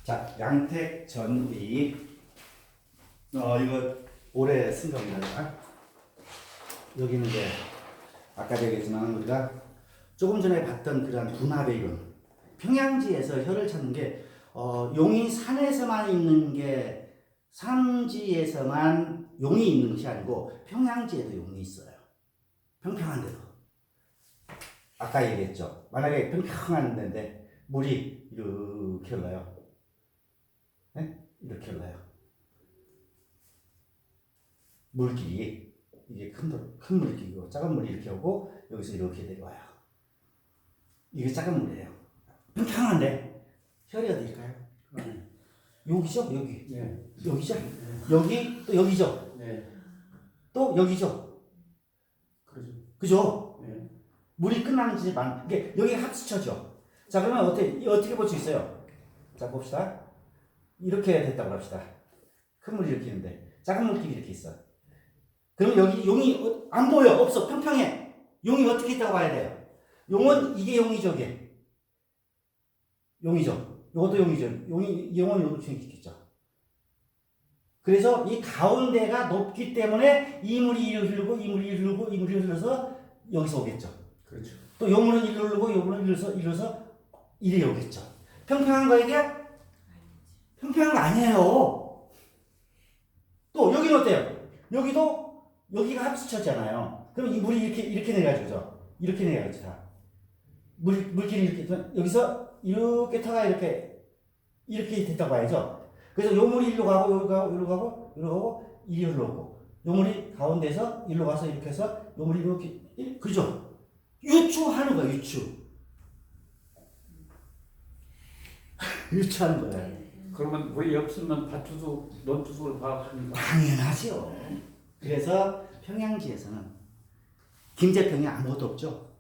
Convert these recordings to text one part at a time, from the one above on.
자, 양택 전위. 이거 올해 쓴 겁니다. 여기는 이제 아까 얘기했지만 우리가 조금 전에 봤던 그런 분합의 이론. 평양지에서 혀를 찾는 게 용이 산에서만 있는 게 산지에서만 용이 있는 것이 아니고 평양지에도 용이 있어요. 평평한데도. 아까 얘기했죠. 만약에 평평한 데인데 물이 이렇게 흘러요. 네? 이렇게 흘러요. 물길이 이게 큰 물길이고 작은 물이 이렇게 오고 여기서 이렇게 내려와요. 이게 작은 물이에요. 평평한데 혈이 어디일까요? 여기죠? 여기. 네. 여기죠? 여기 또 여기죠? 네. 또 여기죠? 그렇죠. 그죠? 네. 물이 끝나는 지만 이게 여기 합수처죠. 자, 그러면 어떻게 볼 수 있어요? 자, 봅시다. 이렇게 됐다고 합시다. 큰 물이 이렇게 있는데 작은 물길이 이렇게 있어. 그러면 여기 용이 안 보여. 없어. 평평해. 용이 어떻게 있다고 봐야 돼요? 용은 이게 용이죠. 이게 용이죠. 이것도 용이죠. 용은 요렇게 있겠죠. 그래서 이 가운데가 높기 때문에 이 물이 이리 흐르고 이 물이 이리 흐르고 이 물이 흘러서 여기서 오겠죠. 그렇죠. 또 요 물은 이리 흐르고 요 물은 이리서 이리 오겠죠. 평평한 거 이게? 평평한 거 아니에요. 또 여기는 어때요? 여기가 합수처잖아요. 그럼 이 물이 이렇게 내려가죠. 이렇게 내려가죠. 다. 물길이 이렇게 여기서 이렇게 타가 이렇게 됐다고 봐야죠. 그래서 요 물이 이리로 가고 여기로 가고 이리 흘러오고 요 물이 가운데서 이리로 가서 이렇게 해서 요 물이 이렇게 그죠? 유추하는 거예요. 유추하는 거예요. 그러면 물이 없으면 밭투수, 논투수를 파악합니까? 당연하죠. 그래서 평양지에서는 김제평이 아무것도 없죠.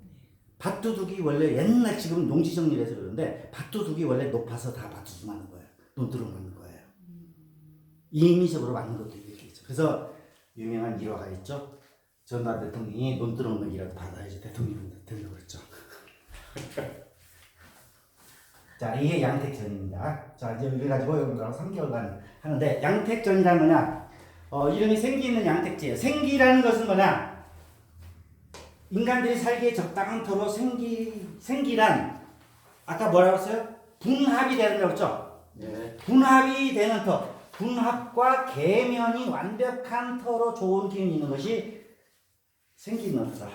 밭두둑이 원래 옛날 지금 농지정리를 해서 그러는데 밭두둑이 원래 높아서 다 밭두둑 맞는 거예요. 논두렁 맞는 거예요. 임의적으로 맞는 것도 있겠죠. 그래서 유명한 일화가 있죠. 전두환 대통령이 논두렁맥이라도 받아야지 대통령이 되려고 그랬죠. 자, 이게 양택전입니다. 자, 이제 이래 가지고 여러분들하고 3개월간 하는데 양택전이란 뭐냐? 이름이 생기 있는 양택지예요. 생기라는 것은 뭐냐? 인간들이 살기에 적당한 터로 생기란 아까 뭐라고 했어요? 분합이 되는 거죠. 네. 분합이 되는 터. 분합과 계면이 완벽한 터로 좋은 기운이 있는 것이 생기 있는 터다.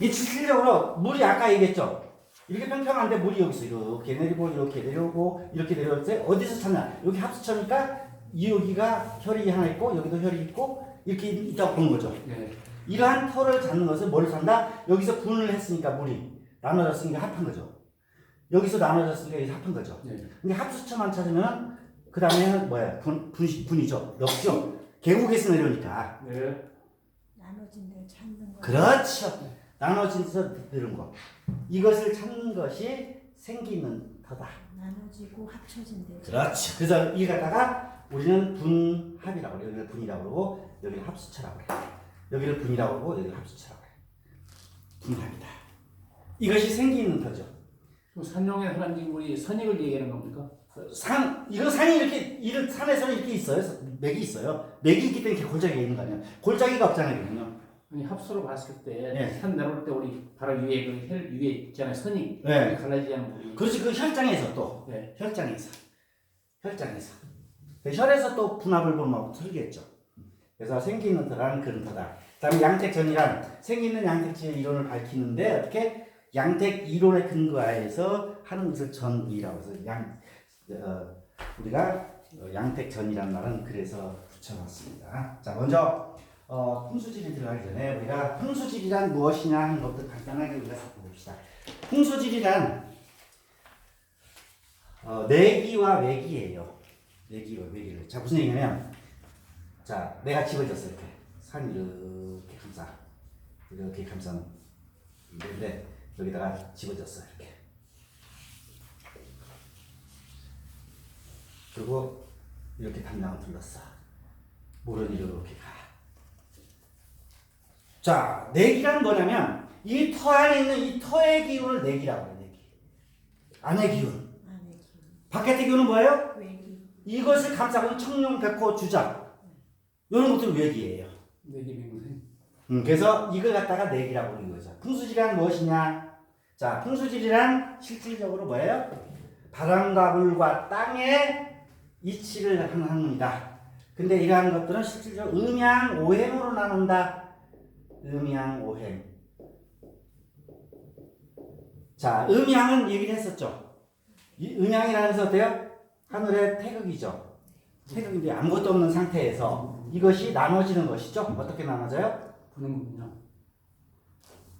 이 실질적으로 물이 아까 얘기했죠. 이렇게 평평한데 물이 여기서 이렇게 내리고 이렇게 내려오고 이렇게 내려올 때 어디서 찾냐? 여기 합수처니까 여기가 혈이 하나 있고 여기도 혈이 있고 이렇게 있다고 보는 거죠. 네. 이러한 터를 찾는 것은 뭘 찾는다? 여기서 분을 했으니까 물이 나눠졌으니까 합한 거죠. 여기서 나눠졌으니까 여기서 합한 거죠. 네. 근데 합수처만 찾으면 그 다음에는 뭐야? 분이죠. 역죠. 계곡에서 내려오니까. 네. 나눠진 데를 찾는 거. 그렇죠. 나눠진 데서 내려온 거. 이것을 찾는 것이 생기는 터다. 나눠지고 합쳐진 데. 그렇죠. 그래서 이 갖다가 우리는 분합이라고 그래요. 여기를 분이라고 그러고 여기를 합수처라고 그래요. 여기를 분이라고 그러고 여기를 합수처라고 해요. 분합이다. 이것이 생기는 터죠. 그럼 산용에 하는 인물이 선익을 얘기하는 겁니까? 이거 산이 이런 산에서는 이렇게 있어요. 맥이 있어요. 맥이 있기 때문에 이렇게 골짜기가 있는 거 아니에요. 골짜기가 없잖아요. 그러면. 아니 합수로 봤을 때 네. 산 내려올 때 우리 바로 위에 그 혈 위에 있잖아요. 선익. 네. 갈라지지 않은 물이. 그렇지. 그 혈장에서 또. 네. 혈장에서. 그 혈에서 또 분합을 보면 틀리겠죠. 그래서 생기는 터라는 그런 터다. 다음에 양택전이란 생기는 양택지의 이론을 밝히는데 어떻게 양택 이론에 근거해서 하는 것을 전이라고 해서 우리가 양택전이라는 말은 그래서 붙여놨습니다. 자, 먼저 풍수지리 들어가기 전에 우리가 풍수지리란 무엇이냐 하는 것도 간단하게 우리가 살펴봅시다. 풍수지리란 내기와 외기예요. 내기와 외기를. 자, 무슨 얘기냐면, 자, 내가 집을 졌어 이렇게 산 이렇게 감싸는 인데 여기다가 집을 졌어 이렇게. 그리고 이렇게 담낭을 둘렀어. 물은 이렇게 가. 자, 내기란 뭐냐면 이 터 안에 있는 이 터의 기운을 내기라고 해요. 내기. 안의 기운. 안에 기운. 바깥의 기운은 뭐예요? 외기. 이것을 감싸고 있는 청룡, 백호, 주작 이런 것들은 외기예요. 내기맹생. 그래서 이걸 갖다가 내기라고 부르는 거죠. 풍수지리란 무엇이냐? 자, 풍수지리란 실질적으로 뭐예요? 바람과 물과 땅의 이치를 하는 학문이다. 근데 이러한 것들은 실질적으로 음양, 오행으로 나눈다. 음양, 오행. 자, 음양은 얘기를 했었죠. 이 음양이라는 것은 어때요? 하늘의 태극이죠. 태극인데 아무것도 없는 상태에서 이것이 나눠지는 것이죠. 어떻게 나눠져요? 부는군요.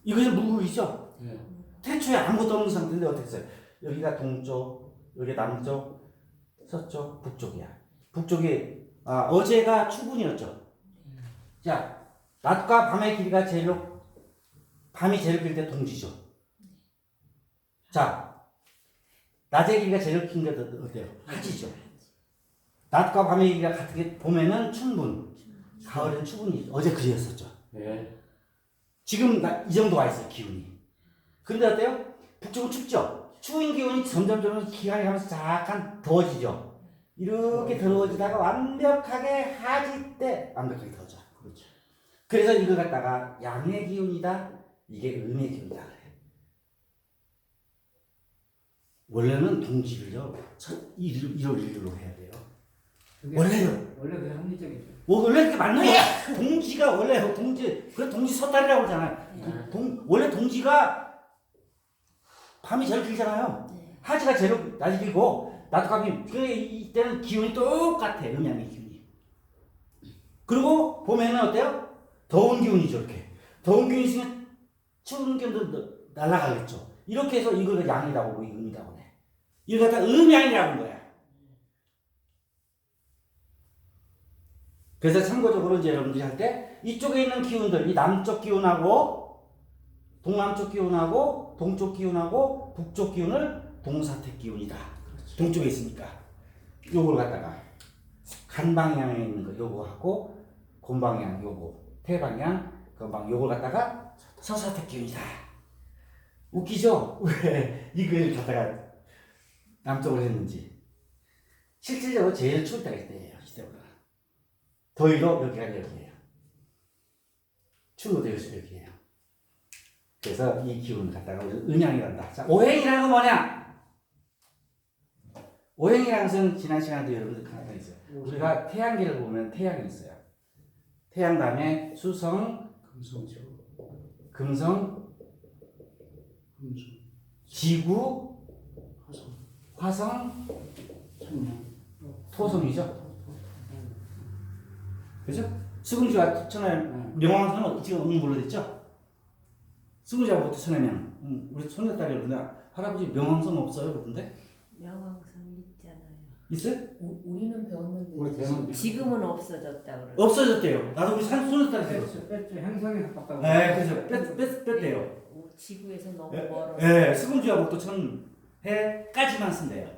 이것이 무극이죠. 예. 태초에 아무것도 없는 상태인데 어떻게 했어요? 여기가 동쪽, 여기 남쪽, 서쪽, 북쪽이야. 북쪽이 어제가 추분이었죠. 자, 낮과 밤의 길이가 밤이 제일 길 때 동지죠. 자, 낮의 길이가 제일 긴 게 어때요? 하지죠. 낮과 밤의 길이가 같게 봄에는 춘분, 가을엔 추분이 어제 그리였었죠. 예. 지금 이 정도 와 있어요, 기운이. 근데 어때요? 북쪽은 춥죠? 추운 기운이 점점 기간이 가면서 약간 더워지죠? 이렇게 더워지다가 완벽하게 하지 때 완벽하게 더워져. 그렇죠. 그래서 이걸 갖다가 양의 기운이다, 이게 음의 기운이다 그래요. 원래는 동지를요, 1월 1일로 해야 돼요. 원래요. 원래 그게 합리적이죠. 원래 그렇게 맞는 거야. 동지가 원래 그래 동지 섣달이라고 그러잖아요. 원래 동지가 밤이 제일 길잖아요. 하지가 제일 낮이 길고 낮과 밤이 이때는 기운이 똑같아. 음양의 기운이. 그리고 봄에는 어때요? 더운 기운이죠. 이렇게 더운 기운이 있으면 추운 기운도 날아가겠죠. 이렇게 해서 이걸 양이라고 하고 음이라고 해. 이걸 갖다 음양이라고 하는 거야. 그래서 참고적으로 이제 여러분들이 할 때 이쪽에 있는 기운들, 이 남쪽 기운하고 동남쪽 기운하고 동쪽 기운하고 북쪽 기운을 동사택 기운이다. 그렇죠. 동쪽에 있으니까 요걸 갖다가 간 방향에 있는 거 요거하고 곤 방향 요거, 태 방향, 건방 요걸 갖다가 서사택 기운이다. 웃기죠? 왜 이걸 갖다가 남쪽으로 했는지. 실질적으로 제일 추울 때가 이때예요. 이때보다. 더위도 여기예요. 추운 것도 여기예요. 그래서 이 기운을 갖다가 우리는 음양이란다. 자, 오행이라는 건 뭐냐? 오행이라는 것은 지난 시간에도 여러분들 하나 있어요. 우리가 태양계를 보면 태양이 있어요. 태양 다음에 수성, 금성죠. 금성, 지구, 화성, 천년. 토성이죠. 그죠? 수금주와 천하의 명왕성은 지금 음물로 됐죠? 수금주하고 천하면 우리 손녀딸이 그러는데 할아버지 명왕성 없어요? 그러던데? 명왕성 있잖아요. 있어요? 우리는 배웠는데 우리 배웠는데. 지금은 없어졌다 그러죠. 없어졌대요. 나도 우리 손녀딸이 들었어요. 뺐죠. 행성에 가깝다고. 네, 그래서 뺐대요. 지구에서 너무 예, 멀어. 예, 수금주하고 또 천해까지만 쓴대요.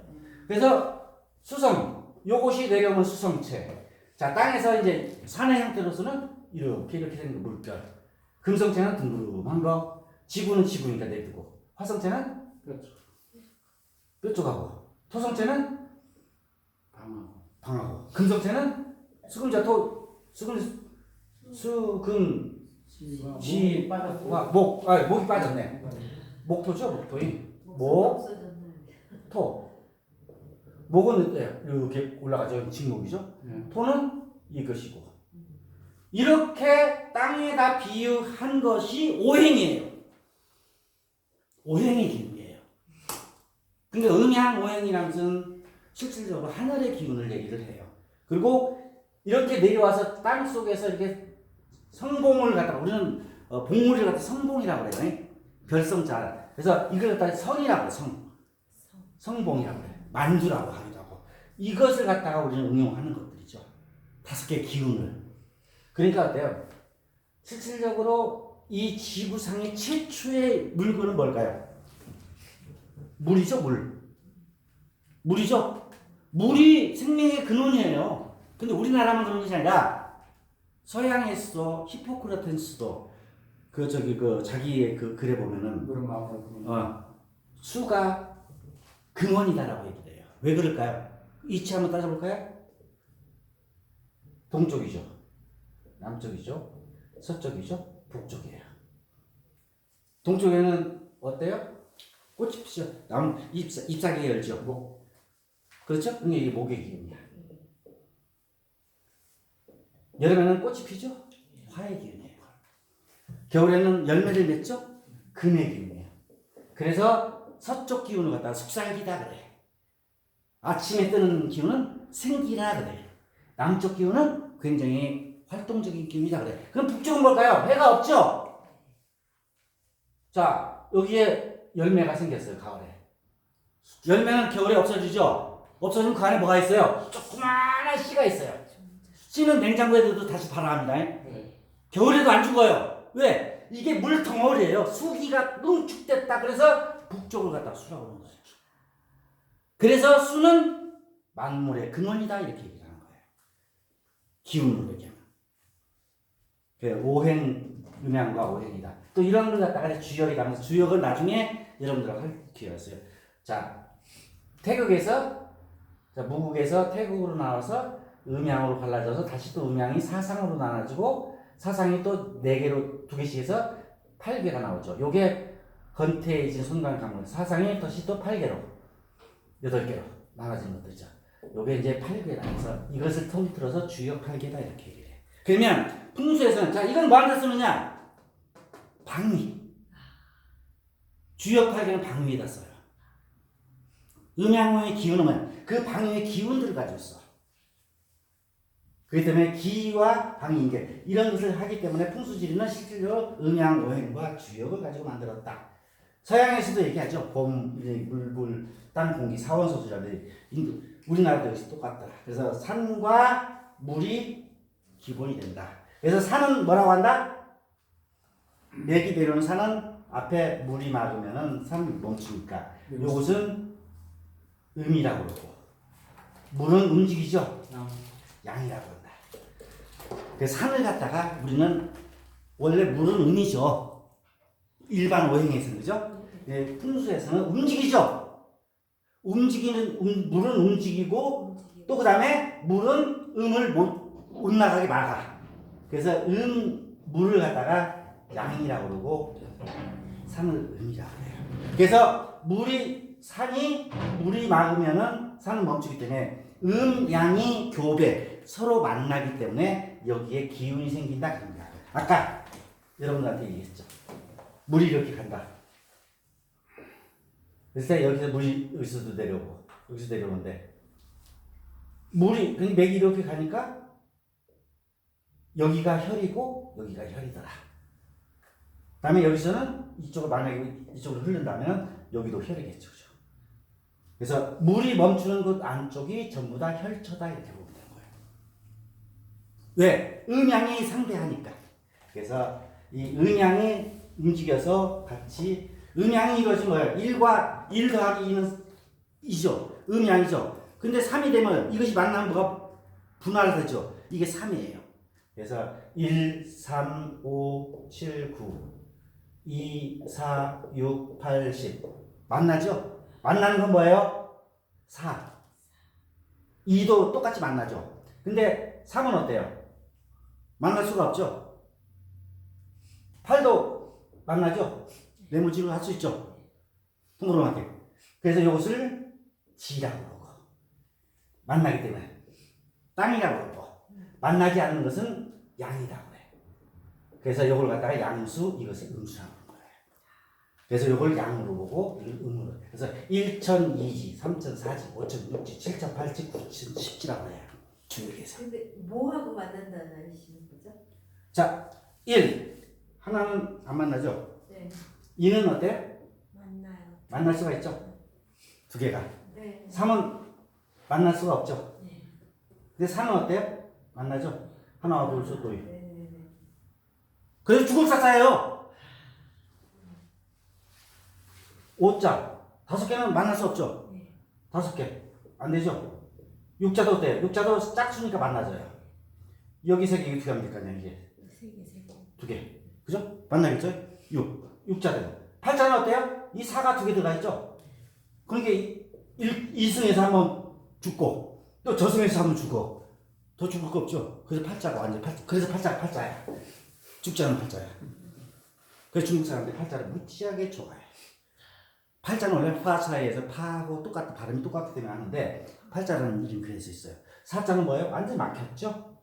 그래서 수성, 요것이 내려오면 수성체. 자, 땅에서 이제 산의 형태로서는 이렇게 생긴 물결. 금성체는 둥그름한 거, 지구는 지구니까 내두고, 화성체는 그렇죠. 뾰족하고, 토성체는 방하고. 방하고, 금성체는 수금자 수금 목이 빠졌고. 목이 빠졌네. 목토죠, 목토이. 목, 토. 목은 이렇게 올라가죠. 직목이죠. 토는 이것이고. 이렇게 땅에다 비유한 것이 오행이에요. 오행의 기운이에요. 그러니까 음양 오행이라는 것은 실질적으로 하늘의 기운을 얘기를 해요. 그리고 이렇게 내려와서 땅 속에서 이렇게 성봉을 갖다가 우리는 봉우리를 갖다 성봉이라고 그래요. 별성자. 그래서 이걸 갖다가 성이라고 해요. 성봉이라고 해요. 만주라고 하기도 하고. 이것을 갖다가 우리는 응용하는 것들이죠. 5개의 기운을. 그러니까 어때요? 실질적으로 이 지구상의 최초의 물건은 뭘까요? 물이죠, 물. 물이죠? 물이 생명의 근원이에요. 근데 우리나라만 그런 것이 아니라 서양에서도 히포크라테스도 자기의 글에 보면은 물은 마음으로 부는. 수가 근원이다라고 얘기해요. 왜 그럴까요? 이치 한번 따져볼까요? 동쪽이죠. 남쪽이죠. 서쪽이죠. 북쪽이에요. 동쪽에는 어때요? 꽃이 피죠. 잎사귀 열죠. 목. 그렇죠? 그게 이게 목의 기운이야. 여름에는 꽃이 피죠. 화의 기운이에요. 겨울에는 열매를 맺죠. 금의 기운이에요. 그래서 서쪽 기운을 갖다가 숙살기다 그래. 아침에 뜨는 기운은 생기라 그래. 남쪽 기운은 굉장히 활동적인 기운이다 그래. 그럼 북쪽은 뭘까요? 해가 없죠. 자, 여기에 열매가 생겼어요. 가을에. 열매는 겨울에 없어지죠. 없어지면 그 안에 뭐가 있어요? 조그마한 씨가 있어요. 씨는 냉장고에 둬도 다시 발화합니다. 겨울에도 안 죽어요. 왜? 이게 물 덩어리예요. 수기가 농축됐다. 그래서 북쪽을 갖다가 수라고 하는 거예요. 그래서 수는 만물의 근원이다 이렇게 얘기를 하는 거예요. 기운으로 얘기하면. 오행, 음양과 오행이다. 또 이런 걸 갖다가 주역이 가면서 주역을 나중에 여러분들하고 할 기회가 있어요. 자, 태극에서, 자, 무국에서 태극으로 나와서 음양으로 갈라져서 다시 또 음양이 사상으로 나눠지고 사상이 또 4개로 2개씩 해서 8개가 나오죠. 요게 건태해진 손관강문. 사상이 다시 또 8개로 8개로 나눠진 것들이죠. 요게 이제 8개라 해서 이것을 통틀어서 주역 8개다 이렇게 얘기를 해. 그러면 풍수에서는 자 이건 뭐한테 쓰느냐? 방위. 주역 8개는 방위에다 써요. 음양의 기운은 뭐야? 그 방위의 기운들을 가지고 써. 그렇기 때문에 기와 방위인계 이런 것을 하기 때문에 풍수지리는 실질적으로 음양, 오행과 주역을 가지고 만들었다. 서양에서도 얘기하죠. 봄, 물, 땅, 공기, 사원소수자들 우리나라도 역시 똑같다. 그래서 산과 물이 기본이 된다. 그래서 산은 뭐라고 한다? 맥이 내려오는 산은 앞에 물이 막으면은 산 멈추니까 요것은 음이라고 그러고 물은 움직이죠. 양이라고 한다. 그 산을 갖다가 우리는 원래 물은 음이죠. 일반 오행에서는 그죠? 네, 풍수에서는 움직이죠. 물은 움직이고 또 그 다음에 물은 음을 못 나가게 막아. 그래서 물을 갖다가 양이라고 그러고 산을 음이라고 해요. 그래서 산이 물이 막으면은 산은 멈추기 때문에 양이 교배 서로 만나기 때문에 여기에 기운이 생긴다 그럽니다. 아까 여러분들한테 얘기했죠. 물이 이렇게 간다. 그래서 여기서 물이 여기서도 내려오고 여기서 내려오는데 물이 맥이 이렇게 가니까 여기가 혈이고 여기가 혈이더라. 그다음에 여기서는 이쪽을 만약에 이쪽으로 흐른다면 여기도 혈이겠죠. 그죠? 그래서 물이 멈추는 그 안쪽이 전부 다 혈처다 이렇게 보면 되는 거예요. 왜? 음양이 상대하니까. 그래서 이 음양이 움직여서 같이 음양이 이것이 뭐예요? 1 더하기 2는 2죠. 음양이죠. 근데 3이 되면 이것이 만나면 뭐가 분할되죠. 이게 3이에요. 그래서 1, 3, 5, 7, 9 2, 4, 6, 8, 10 만나죠? 만나는 건 뭐예요? 4 2도 똑같이 만나죠. 근데 3은 어때요? 만날 수가 없죠. 8도 만나죠. 네모지로 할 수 있죠. 통으로하게. 그래서 이것을 지라고 그러고 만나기 때문에 땅이라고 그러고 만나지 않는 것은 양이라고 해. 그래서 이걸 갖다가 양수 이것을 음수라고 하는 거예요. 그래서 이걸 양으로 보고 이걸 음으로. 그래서 1천, 2지, 3천, 4지, 5천, 6지, 7천, 8지, 9천, 10지라고 해요. 주역에서. 근데 뭐하고 만난다는 뜻이죠? 자, 1 하나는 안 만나죠. 네. 2는 어때요? 만나요. 만날 수가 있죠. 2개가. 네. 3은 만날 수가 없죠. 네. 근데 4는 어때요? 만나죠. 하나, 둘, 셋, 넷. 네. 그래서 죽을 사자예요. 5자 5개는 만날 수 없죠. 네. 5개 안 되죠. 6자도 어때요? 6자도 짝수니까 만나져요. 여기 3개 이게 어떻게 하면 될까요? 이게 2개 그죠? 만나겠죠? 6자대로 8자는 어때요? 이 4가 2개 들어가 있죠. 그러니까 1승에서 한번 죽고 또 저승에서 한번 죽어. 더 죽을 거 없죠. 그래서 팔자가 완전 팔자. 그래서 팔자가 팔자야. 죽지 않은 팔자야. 그래서 중국 사람들이 팔자를 무지하게 좋아해. 팔자는 원래 화사에서 파하고 똑같은 발음이 똑같기 때문에 하는데 팔자라는 이름이 그래서 있어요. 사자는 뭐예요? 완전 막혔죠.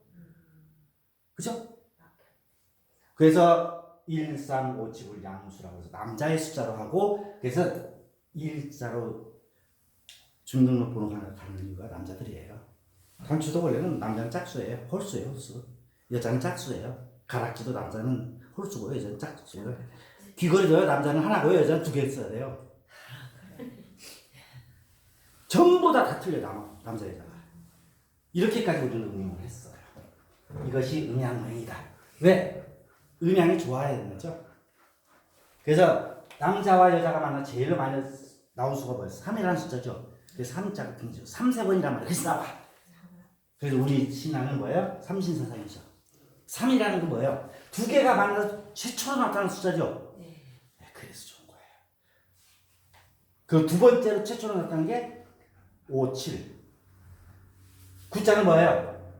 그죠? 그래서 1, 3, 5, 7을 양수라고 해서 남자의 숫자로 하고 그래서 일자로 주민등록번호가 가는 이유가 남자들이에요. 단추도 원래는 남자는 짝수예요. 홀수예요, 홀수. 여자는 짝수예요. 가락지도 남자는 홀수고요, 여자는 짝수예요. 귀걸이도요, 남자는 하나고요, 여자는 2개 써야 돼요. 전부 다 틀려, 남자, 여자가. 이렇게까지 우리는 응용을 했어요. 이것이 음양명이다. 왜? 음양이 좋아야 되는 거죠. 그래서 남자와 여자가 만나 제일 많이 나온 수가 뭐예요? 3이라는 숫자죠. 그래서 3자가 굉장히 3세번이란 말이 그래서 나와. 그래서 우리 신앙은 뭐예요? 삼신사상이죠. 3이라는 건 뭐예요? 2개가 만나서 최초로 나타나는 숫자죠. 네, 그래서 좋은 거예요. 그 두 번째로 최초로 나타난 게 5, 7. 9자는 뭐예요?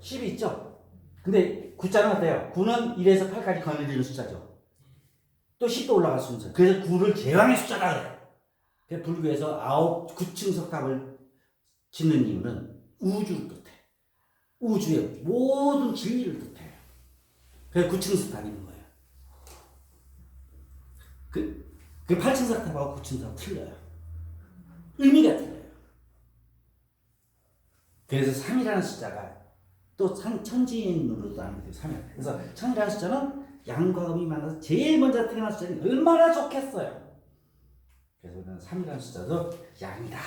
10이 있죠. 근데 9자는 어때요? 9는 1에서 8까지 거느리는 숫자죠. 또 10도 올라갈 수 있는. 그래서 9를 제왕의 숫자라 그래요. 그래서 불교에서 9층 석탑을 짓는 이유는 우주를 뜻해. 우주의 모든 진리를 뜻해요. 그래서 9층 석탑이 있는 거예요. 그 8층 석탑하고 9층 석탑 틀려요. 의미가 틀려요. 그래서 3이라는 숫자가 또 천지인으로도 나누게 돼요. 3이. 그래서 천이라는 숫자는 양과 음이 만나서 제일 먼저 태어난 숫자는 얼마나 좋겠어요. 그래서 우리는 3이라는 숫자도 양이다.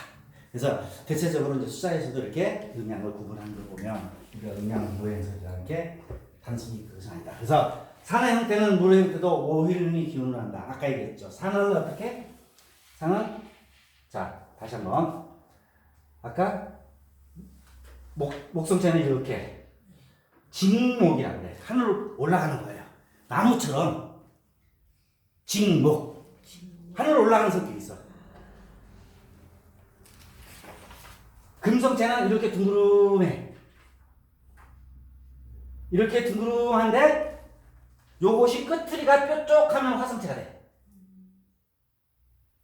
그래서 대체적으로 이제 숫자에서도 이렇게 음양을 구분하는 걸 보면 우리가 음양 무해설이라는 게 단순히 그것은 아니다. 그래서 산의 형태는 물의 형태도 오일이 기운을 한다. 아까 얘기했죠. 산은 어떻게? 산은 자 다시 한번 아까 목성체는 이렇게 직목이라고 그래. 하늘로 올라가는 거예요. 나무처럼 직목. 하늘로 올라가는 성격이 있어. 금성체는 이렇게 둥그름해. 이렇게 둥그름한데 요것이 끝트리가 뾰족하면 화성체가 돼.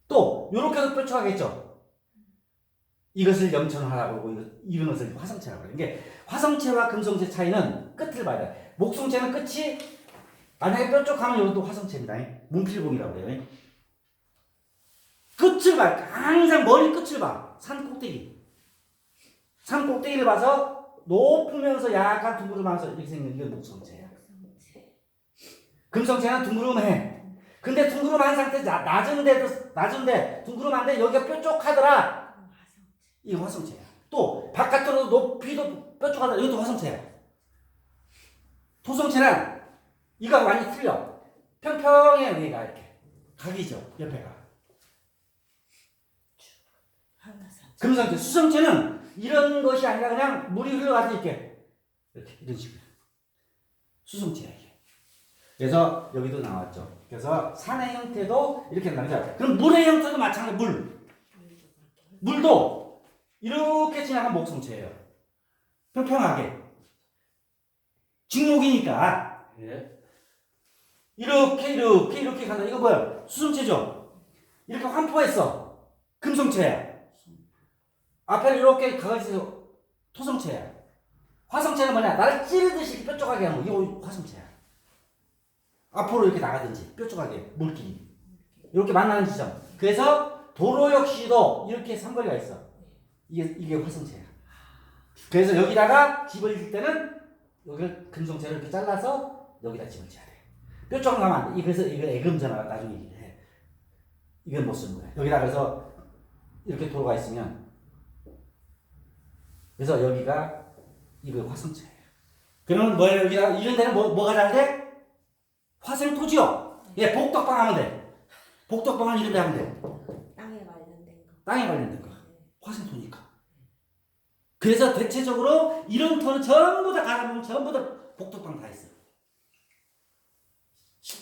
또 요렇게도 뾰족하겠죠. 이것을 염천하라고 그러고 이런 것을 화성체라고 그래요. 이게 화성체와 금성체 차이는 끝을 봐야 돼. 목성체는 끝이 만약에 뾰족하면 이것도 화성체입니다. 문필봉이라고 그래요. 끝을 봐. 항상 머리 끝을 봐. 산 꼭대기. 산 꼭대기를 봐서 높으면서 약간 둥그름하면서 이렇게 생긴 이건 목성체야. 금성체는 둥그름해. 근데 둥그름한 상태 낮은데 둥그름한데 여기가 뾰족하더라. 이거 화성체야. 또 바깥으로 높이도 뾰족하다. 이것도 화성체야. 토성체는 이거 완전히 틀려. 평평해 여기가 이렇게. 각이죠 옆에가. 금성체, 수성체는 이런 것이 아니라 그냥 물이 흘러가서 이렇게 이런 식으로. 수성체야 이게. 그래서 여기도 나왔죠. 그래서 산의 형태도 이렇게 나오죠. 그럼 물의 형태도 마찬가지. 물도 이렇게 지나간 목성체예요. 평평하게. 직목이니까. 예. 이렇게 간다. 이거 뭐야? 수성체죠? 이렇게 환포했어. 금성체야. 앞에 이렇게 가가지고 토성체야. 화성체는 뭐냐? 나를 찌르듯이 뾰족하게 하는 거. 이거 화성체야. 앞으로 이렇게 나가든지 뾰족하게 물길이. 이렇게 만나는 지점. 그래서 도로 역시도 이렇게 삼거리가 있어. 이게 화성체야. 그래서 여기다가 집을 질 때는 여기를 금성체를 이렇게 잘라서 여기다 집을 지어야 돼. 뾰족한 가면 안 돼. 그래서 이거 애금전화가 나중에 얘기를 해. 이건 못 쓰는 거야. 여기다 그래서 이렇게 도로가 있으면 그래서 여기가 이거 화성체예요. 그러면 뭐예요? 여기다 이런 데는 뭐가 잘 돼? 화생토지요. 예, 복덕방 하면 돼. 복덕방은 이런 데 하면 돼. 땅에 관련된 거. 땅에 관련된 거. 화생토니까. 그래서 대체적으로 이런 토는 전부 다 가보면 전부 다 복덕방 다 있어.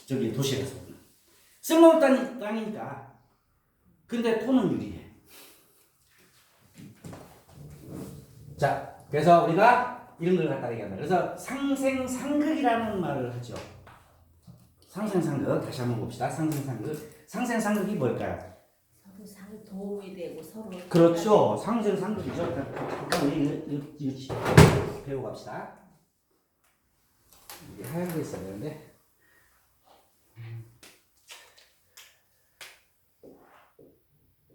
저기 도시에서 쓸모없는 땅이니까. 근데 토는 유리해. 자, 그래서 우리가 이런 걸 갖다가 얘기한다. 그래서 상생상극이라는 말을 하죠. 상생상극 다시 한번 봅시다. 상생상극. 상생상극이 뭘까요? 서로 상 도움이 되고 서로 그렇죠. 상생상극이죠. 잠깐 우리 이거 배우고 갑시다. 이게 하얀 게 있어야 되는데.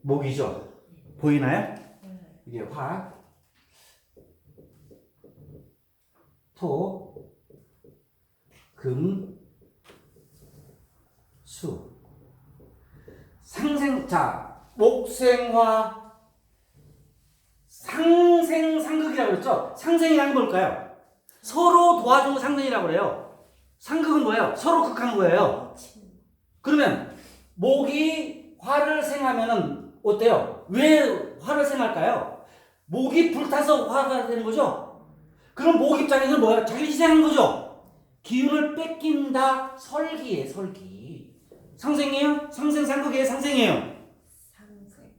목이죠. 보이나요? 이게 화, 토, 금, 수. 자, 목생화, 상생상극이라고 그랬죠? 상생이라는 건 뭘까요? 서로 도와주는 상생이라고 그래요. 상극은 뭐예요? 서로 극한 거예요. 그러면 목이 화를 생하면은 어때요? 왜 화를 생할까요? 목이 불타서 화가 되는 거죠? 그럼 목 입장에서는 뭐야? 자기를 희생한 거죠? 기운을 뺏긴다. 설기예요, 설기. 상생이에요? 상생상극이에요, 상생이에요? 상생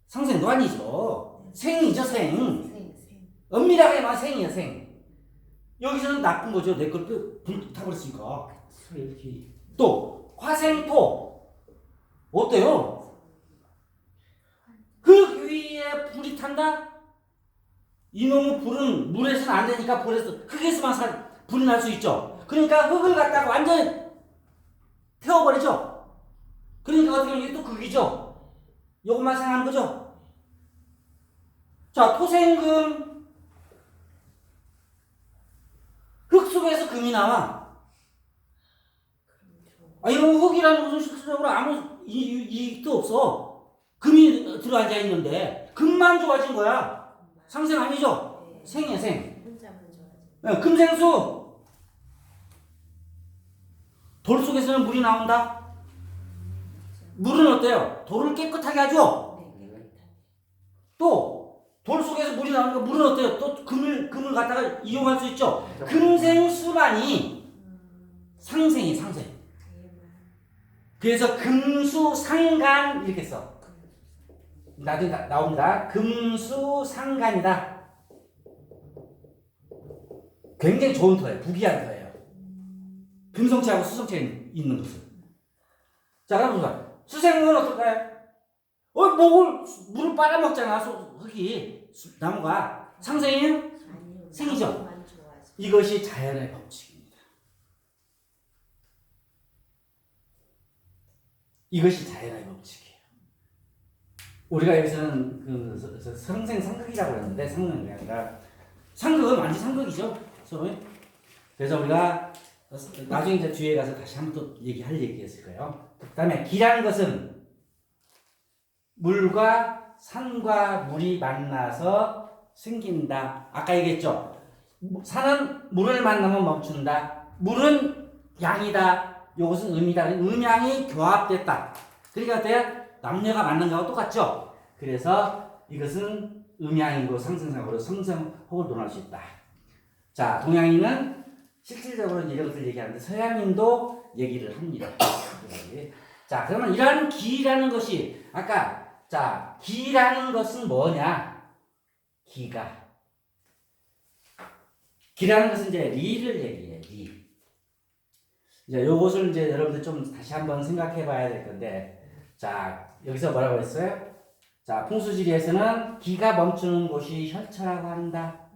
상생도 아니죠. 생이죠, 생. 생 엄밀하게 말하면 생이에요, 생. 여기서는 나쁜 거죠. 내 걸 불타버렸으니까. 설기. 또 화생토. 어때요? 흙 위에 불이 탄다? 이놈의 불은 물에서는 안 되니까 흙에서만 불이 날 수 있죠. 그러니까 흙을 갖다가 완전히 태워버리죠. 그러니까 어떻게 보면 이게 또 극이죠. 이것만 생각하는 거죠. 자, 토생금. 흙 속에서 금이 나와. 이런 흙이라는 것은 실질적으로 아무 이익도 없어. 금이 들어앉아 있는데 금만 좋아진 거야. 상생 아니죠? 네. 생이야, 생. 혼자만 좋아하지 네, 금생수. 돌 속에서는 물이 나온다. 물은 어때요? 돌을 깨끗하게 하죠? 네 깨끗하게 또 돌 속에서 물이 나오니까 물은 어때요? 또 금을 갖다가 이용할 수 있죠? 금생수만이 상생이 상생. 그래서 금수상간 이렇게 써. 나중에 나옵니다. 금수상간이다. 굉장히 좋은 터예요. 부귀한 터예요. 금성체하고 수성체 있는 것은. 자, 그럼 보자. 수생은 어떨까요? 물을 빨아먹잖아. 흙이 나무가 상생이에요? 아니요 생이죠? 나만 좋아하지 이것이 자연의 법칙입니다. 이것이 자연의 법칙이에요. 우리가 여기서는 그 상생상극이라고 그랬는데 상극이 아니라 상극은 완전 상극이죠. 서로. 그래서 우리가 나중에 이제 뒤에 가서 다시 한번 또 얘기할 얘기였을 거예요. 그다음에 기라는 것은 물과 산과 물이 만나서 생긴다. 아까 얘기했죠. 산은 물을 만나면 멈춘다. 물은 양이다. 이것은 음이다. 음양이 교합됐다. 그러니까 어때요? 남녀가 만난 거하고 똑같죠? 그래서 이것은 음양이고 상승상으로 성성호흡을 논할 수 있다. 자, 동양인은 실질적으로 이런 것을 얘기하는데 서양인도 얘기를 합니다. 자, 그러면 이러한 기라는 것이 아까 자, 기라는 것은 뭐냐? 기라는 것은 이제 리를 얘기해요. 리. 이제 요것을 이제 여러분들 좀 다시 한번 생각해 봐야 될 건데, 자, 여기서 뭐라고 했어요? 자, 풍수지리에서는 기가 멈추는 곳이 혈처라고 한다.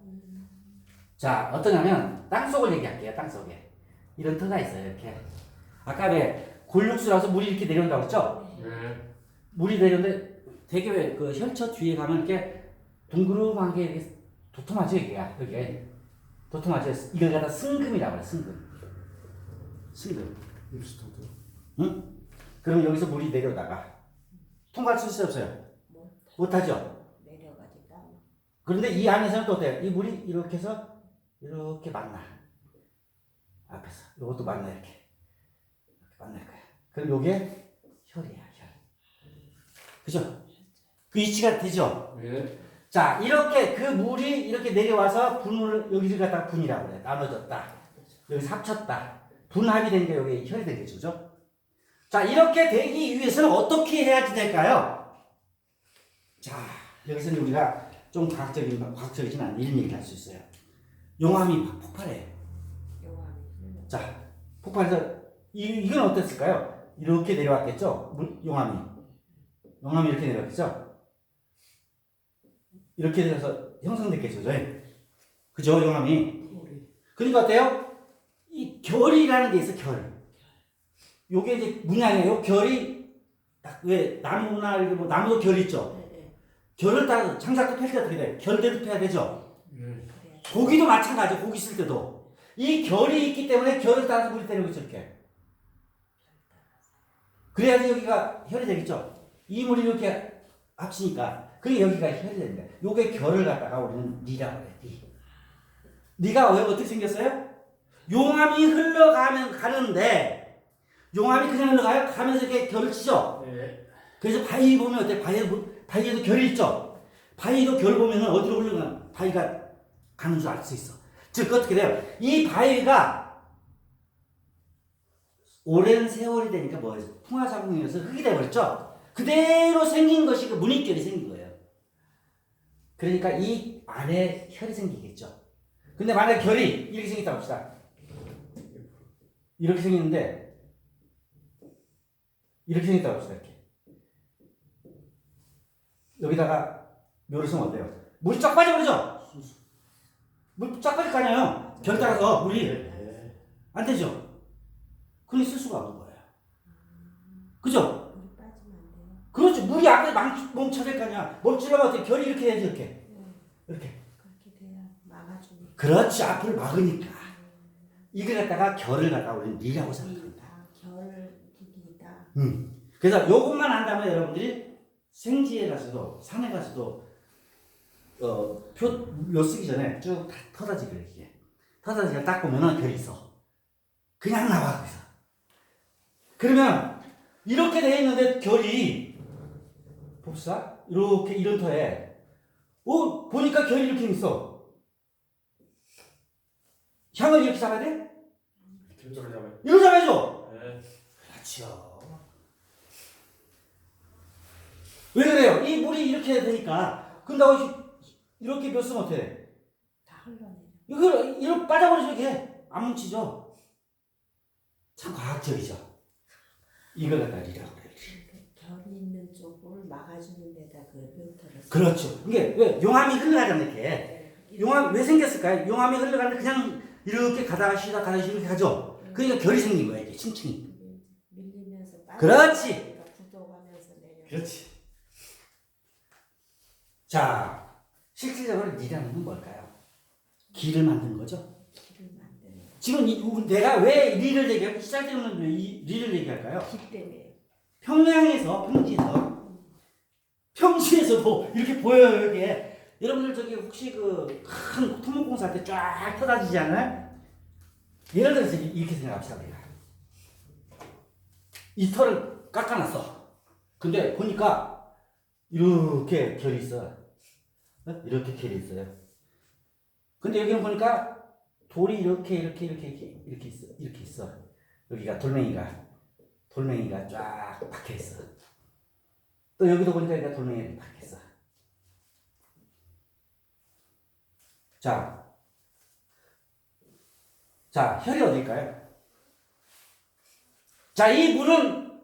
자, 어떠냐면, 땅속을 얘기할게요, 땅속에. 이런 터가 있어요, 이렇게. 아까 왜 골육수라서 물이 이렇게 내려온다고 그랬죠? 네. 물이 내려오는데 되게 왜 그 혈처 뒤에 가면 이렇게 둥그름한 게 이렇게 도톰하죠, 이게. 도톰하죠. 이걸 갖다 승금이라고 그래, 승금. 입수도도. 응? 그럼 여기서 물이 내려오다가 통과할 수 있어요, 없어요? 못하죠? 내려가지고 그런데 이 안에서는 또 어때요? 이 물이 이렇게 해서 이렇게 만나. 앞에서. 이것도 만나, 이렇게 만날 거야. 그럼 요게 혈이야, 혈. 그죠? 그 위치가 되죠? 네. 자, 이렇게 그 물이 이렇게 내려와서 분을 여기를 갖다가 분이라고 그래. 나눠졌다. 여기서 합쳤다. 분합이 된 게 여기 혈이 된 거죠. 그죠? 자, 이렇게 되기 위해서는 어떻게 해야지 될까요? 자, 여기서는 우리가 좀 과학적이진 않은 이런 얘기를 할 수 있어요. 용암이 막 폭발해요. 용암이. 자, 폭발해서 이건 어땠을까요? 이렇게 내려왔겠죠? 용암이 이렇게 내려왔겠죠? 이렇게 돼서 형성됐겠죠? 그죠? 용암이. 그러니까 어때요? 이 결이라는 게 있어, 결. 요게 이제 문양이에요. 결이 딱 왜 나무나 이렇게 뭐 나무도 결 있죠. 결을 따라 장작도 팰 때 어떻게 돼? 결대로 패야 되죠. 고기도 마찬가지. 고기 쓸 때도 이 결이 있기 때문에 결을 따라서 물이 때리고 있어 이렇게. 그래야지 여기가 혈이 되겠죠. 이 물이 이렇게 합치니까 그게 여기가 혈이 됩니다. 요게 결을 갖다가 우리는 리라고 그래. 리가 왜 어떻게 생겼어요? 용암이 흘러가면 가는데 용암이 그냥 흘러가요? 가면서 이렇게 결을 치죠. 네. 그래서 바위 보면 어때? 바위에도 결이 있죠. 바위도 결 보면은 어디로 흘러가? 바위가 가는 줄 알 수 있어. 즉 어떻게 돼요? 이 바위가 오랜 세월이 되니까 뭐예요? 풍화자궁에서 흙이 돼버렸죠. 그대로 생긴 것이 그 문익결이 생긴 거예요. 그러니까 이 안에 혈이 생기겠죠. 근데 만약에 결이 이렇게 생겼다고 합시다. 이렇게 생겼는데 이렇게 생겼다고 합시다. 이렇게. 여기다가 묘를 쓰면 어때요? 물이 쫙 빠져버리죠? 물 쫙 빠질 거 아니에요? 결 따라서 물이 안 되죠? 그러니 쓸 수가 없는 거예요. 그죠? 물이 빠지면 안 돼요. 그렇죠. 물이 앞에 멈춰질 거 아니야. 멈추려면 어떻게 결이 이렇게 해야지 이렇게. 이렇게. 그렇게 돼야 막아주니까. 그렇지. 앞을 막으니까. 이걸 갖다가 결을 갖다가 우리는 리라고 생각합니다. 결기이다. 그래서 요것만 안다면 여러분들이 생지에 가서도 산에 가서도 묘 쓰기 전에 쭉 다 터다지기를 이렇게 터다지기를 딱 보면은 결이 있어. 그냥 나와 거기서. 그러면 이렇게 돼 있는데 결이 봅시다. 이렇게 이런 터에 보니까 결이 이렇게 있어. 향을 이렇게 잡아야 돼? 이렇게 잡아요. 이렇게 잡아야죠. 네. 그렇죠. 왜 그래요? 이 물이 이렇게 되니까 근데 이렇게 몇 쓰면 어떻게 돼? 다 흘러내려. 이걸 이렇게 빠져버리죠. 이게 안 뭉치죠. 참 과학적이죠. 이걸 갖다 리라고 그래요. 결이 있는 쪽을 막아주는 데다 그 묘터를. 그렇죠. 이게 왜 용암이 흘러가잖아요. 이렇게 용암 왜 생겼을까요? 용암이 흘러가는데 그냥 이렇게 가다가 쉬다 이렇게 가죠. 그러니까 결이 생긴 거예요. 이게 층층이. 밀리면서 그렇지. 굳어가면서 내려. 그렇지. 자, 실질적으로 리라는 건 뭘까요? 길을 만든 거죠. 길을 만드는. 지금 내가 왜 리를 얘기하고 시작되는 왜 이 리를 얘기할까요? 길 때문에. 평지에서도 이렇게 보여요. 이게 여러분들 저기 혹시 그 큰 토목공사 할 때 쫙 터다지지 않아요? 예를 들어서 이렇게 생각합시다. 우리가 이 털을 깎아놨어. 근데 보니까 이렇게 결이 있어. 이렇게 결이 있어요. 근데 여기는 보니까 돌이 이렇게 있어. 이렇게 있어. 여기가 돌멩이가 쫙 박혀 있어. 또 여기도 보니까 여기가 돌멩이가 박혀 있어. 자, 혈이 어딜까요? 자, 이 물은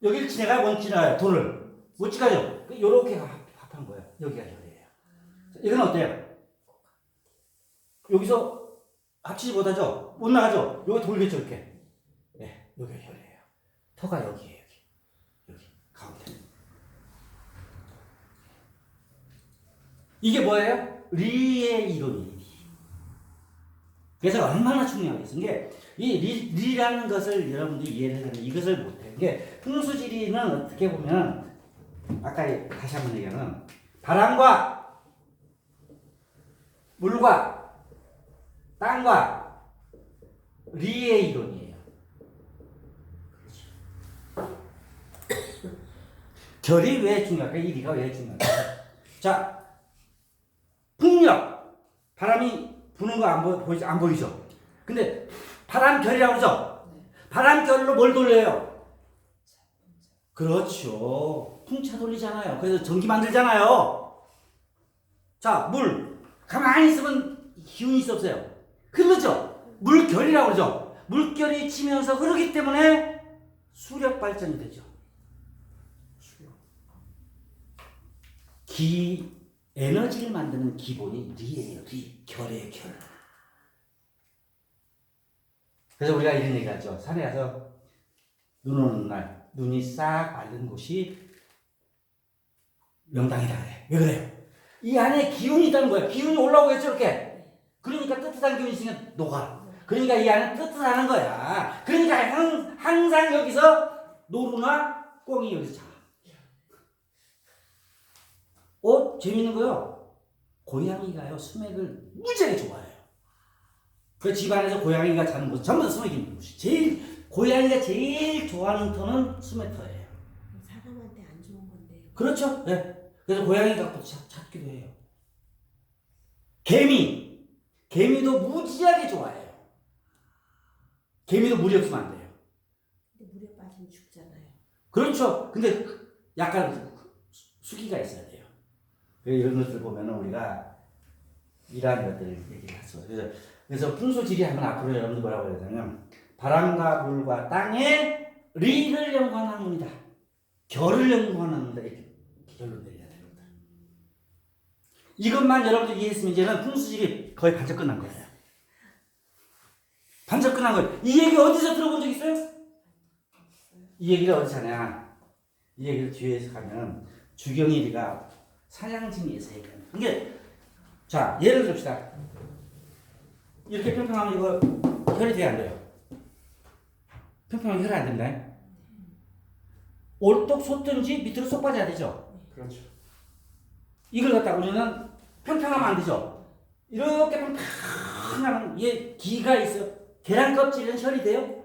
여기를 지나가요? 못 지나가요? 돌을 못 지나가죠? 요렇게 합한 거예요. 여기가 혈이에요. 자, 이건 어때요? 여기서 합치지 못하죠? 못 나가죠? 여기 돌겠죠? 이렇게. 네, 여기가 혈이에요. 터가 여기에요. 여기 가운데. 이게 뭐예요? 리의 이론이에요. 그래서 얼마나 중요하겠어요. 이게 이 리라는 것을 여러분들이 이해를 하면 이것을 못해요. 이게 풍수지리는 어떻게 보면 아까 다시 한번 얘기하면 바람과 물과 땅과 리의 이론이에요. 결이 왜 중요할까요? 이 리가 왜 중요할까요? 자, 풍력, 바람이 부는 거 안 보이죠? 근데 바람결이라고 그러죠? 바람결로 뭘 돌려요? 그렇죠. 풍차 돌리잖아요. 그래서 전기 만들잖아요. 자, 물. 가만히 있으면 기운이 있어 없어요? 흐르죠? 물결이라고 그러죠? 물결이 치면서 흐르기 때문에 수력 발전이 되죠. 에너지를 만드는 기본이 리예요. 리. 결이에요, 결. 그래서 우리가 이런 얘기 하죠. 산에 가서 눈 오는 날, 눈이 싹 마른 곳이 명당이다 그래. 왜 그래요? 이 안에 기운이 있다는 거예요. 기운이 올라오겠죠, 이렇게. 그러니까 뜨뜻한 기운이 있으면 녹아. 그러니까 이 안에 뜨뜻하는 거야. 그러니까 항상 여기서 노루나 꿩이 여기서 자. 재밌는 거요. 고양이가요, 수맥을 무지하게 좋아해요. 그 집안에서 고양이가 자는 곳 전부 다 수맥이 있는 곳이. 고양이가 제일 좋아하는 터는 수맥터예요. 사람한테 안 좋은 건데. 그렇죠. 네. 그래서 고양이 갖고 찾기도 해요. 개미도 무지하게 좋아해요. 개미도 물이 없으면 안 돼요. 근데 물에 빠지면 죽잖아요. 그렇죠. 근데 약간 수기가 있어야 돼요. 이런 것들 보면은 우리가 이러한 것들을 얘기를 하죠. 그래서 풍수지리 하면 앞으로 여러분들 뭐라고 해야 되냐면 바람과 물과 땅의 리를 연구하는 학문이다. 결을 연구하는 학문이다. 이렇게 결론 내려야 됩니다. 이것만 여러분들 이해했으면 이제는 풍수지리 거의 반절 끝난 거예요. 반절 끝난 거예요. 이 얘기 어디서 들어본 적 있어요? 이 얘기를 어디서 하냐? 이 얘기를 뒤에서 가면 주경일이가 사냥징에서 얘기하는 이게 자 예를 듭시다. 이렇게 평평하면 이거 혈이 돼야 안 돼요. 평평하면 혈이 안 된다. 올똑 솟든지 밑으로 쏙 빠져야 되죠. 그렇죠. 이걸 갖다 우리는 평평하면 안 되죠. 이렇게 평평하면 얘 기가 있어요. 계란 껍질은 혈이 돼요.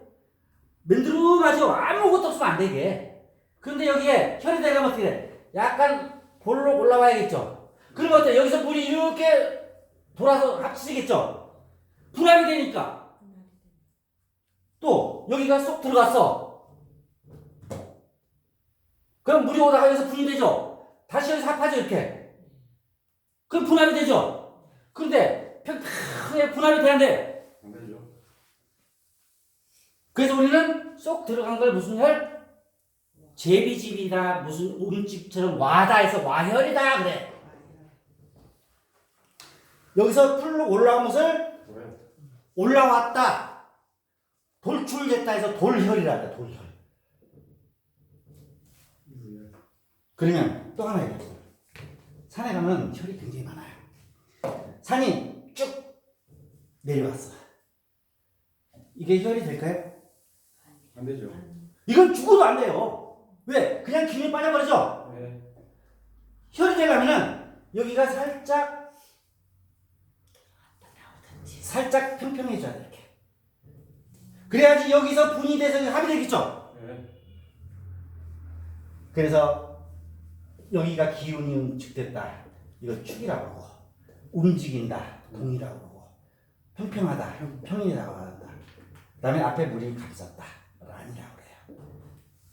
맨두름하죠. 아무것도 없으면 안 되게. 그런데 여기에 혈이 되려면 어떻게 돼? 약간 볼록 올라와야겠죠. 그러면 어때? 여기서 물이 이렇게 돌아서 합치겠죠. 분할이 되니까. 또 여기가 쏙 들어갔어. 그럼 물이 오다가 여기서 분이 되죠. 다시 여기서 합하죠 이렇게. 그럼 분할이 되죠. 그런데 평평하게 분할이 되는데 안 되죠. 그래서 우리는 쏙 들어간 걸 무슨 혈? 제비집이다 무슨 움집처럼 와다 해서 와혈이다 그래. 여기서 풀로 올라온 것을 올라왔다 돌출됐다 해서 돌혈이라 그래. 돌혈. 그러면 또 하나 얘기해요. 산에 가면 혈이 굉장히 많아요. 산이 쭉 내려왔어. 이게 혈이 될까요? 안 되죠. 이건 죽어도 안 돼요. 왜? 그냥 기운이 빠져버리죠? 네. 혈이 되려면은 여기가 살짝 평평해져야 돼. 이렇게. 그래야지 여기서 분이 돼서 합이 되겠죠? 네. 그래서 여기가 기운이 응축됐다. 이걸 축이라고 하고 움직인다. 동이라고 하고 평평하다. 평이라고 한다. 그 다음에 앞에 물이 감쌌다. 아니라고 그래요.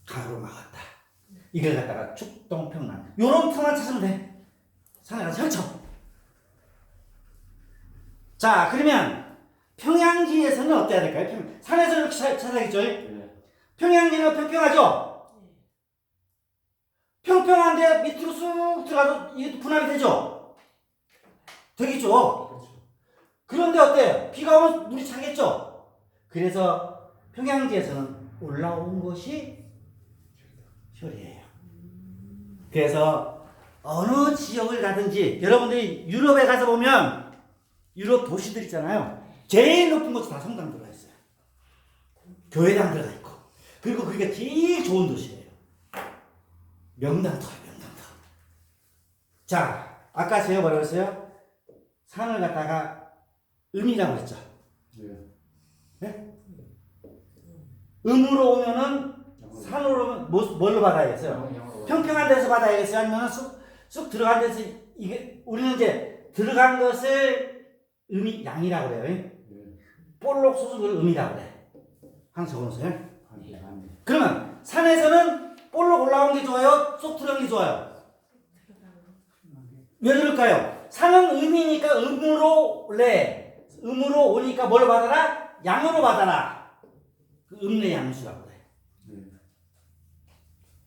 강으로 막았다. 이걸 갖다가 축동평란 요런 터만 찾으면 돼. 산에 가서 펼쳐. 자 그러면 평양지에서는 어때야 될까요? 산에서 이렇게 찾아야겠죠? 네. 평양지는 평평하죠? 평평한데 밑으로 쑥 들어가도 이게 분할이 되죠? 되겠죠? 그렇죠. 그런데 어때요? 비가 오면 물이 차겠죠? 그래서 평양지에서는 올라온 것이 혈이에요. 그래서 어느 지역을 가든지 여러분들이 유럽에 가서 보면 유럽 도시들 있잖아요. 제일 높은 곳이 다 성당 들어가 있어요. 교회당 들어가 있고. 그리고 그게 제일 좋은 도시예요. 명당터예요. 명당터. 자, 아까 제가 뭐라고 했어요? 산을 갖다가 음이라고 했죠. 네. 네? 음으로 오면은 산으로 오면 뭘로 받아야겠어요? 평평한 데서 받아야겠어요? 아니면 쑥 들어간 데서 이게 우리는 이제 들어간 것을 음이 양이라고 그래요. 네. 볼록 솟은 걸 음이라고 그래. 항상 적어놓으세요. 안 돼. 그러면 산에서는 볼록 올라온 게 좋아요? 쏙 들어간 게 좋아요? 왜 그럴까요? 상은 음이니까 음으로 래. 음으로 오니까 뭘 받아라? 양으로 받아라. 그 음내 양수라고 해.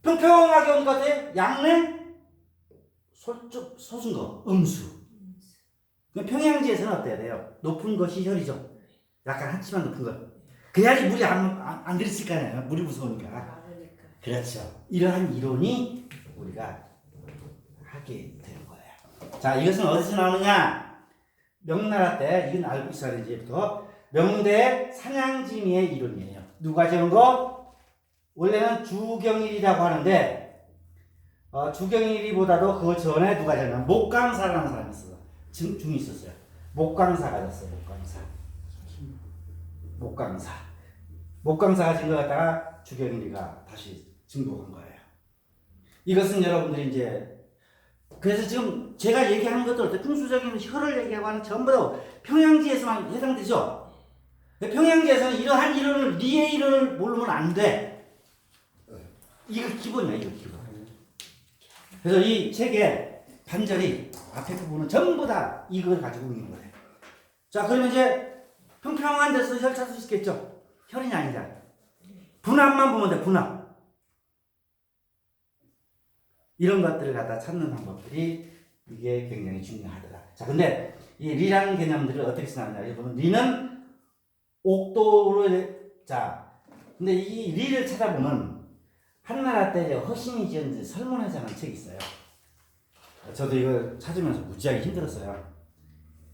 평평하게 오니까 어때? 양내 소순 거 음수. 평양지에서는 어때야 돼요? 높은 것이 혈이죠. 약간 한치만 높은 것. 그래야지 물이 안 들었을 거 아니에요. 물이 무서우니까. 막으니까. 그렇죠. 이러한 이론이 우리가 하게 되는 거예요. 자, 이것은 어디서 나오느냐? 명나라 때, 이건 알고 있어야 되지, 이제부터. 명대 산양지미의 이론이에요. 누가 지은 거? 원래는 주경일이라고 하는데, 주경일이보다도 그 전에 누가 지었냐면, 목강사라는 사람이 있어요. 중이 있었어요. 목강사가 졌어요, 목강사. 목강사가 진 거 갖다가 주경일이가 다시 증복한 거예요. 이것은 여러분들이 이제 그래서 지금 제가 얘기하는 것도 어때? 풍수적인 혈을 얘기하고 하는 전부 다 평양지에서만 해당되죠. 평양지에서는 이러한 이론을 리의 이론을 모르면 안 돼. 이거 기본이야, 이거 기본. 그래서 이 책의 반절이 앞에 부분은 전부 다 이걸 가지고 있는 거예요. 자, 그러면 이제 평평한 데서 혈 찾을 수 있겠죠? 혈이 아니잖아. 분압만 보면 돼, 분압. 이런 것들을 갖다 찾는 방법들이 이게 굉장히 중요하더라. 자, 근데 이 리라는 개념들을 어떻게 쓰느냐. 여러분, 리는 옥도로, 자, 근데 이 리를 찾아보면 한나라 때 허신이 지은 설문회사라는 책이 있어요. 저도 이거 찾으면서 무지하게 힘들었어요.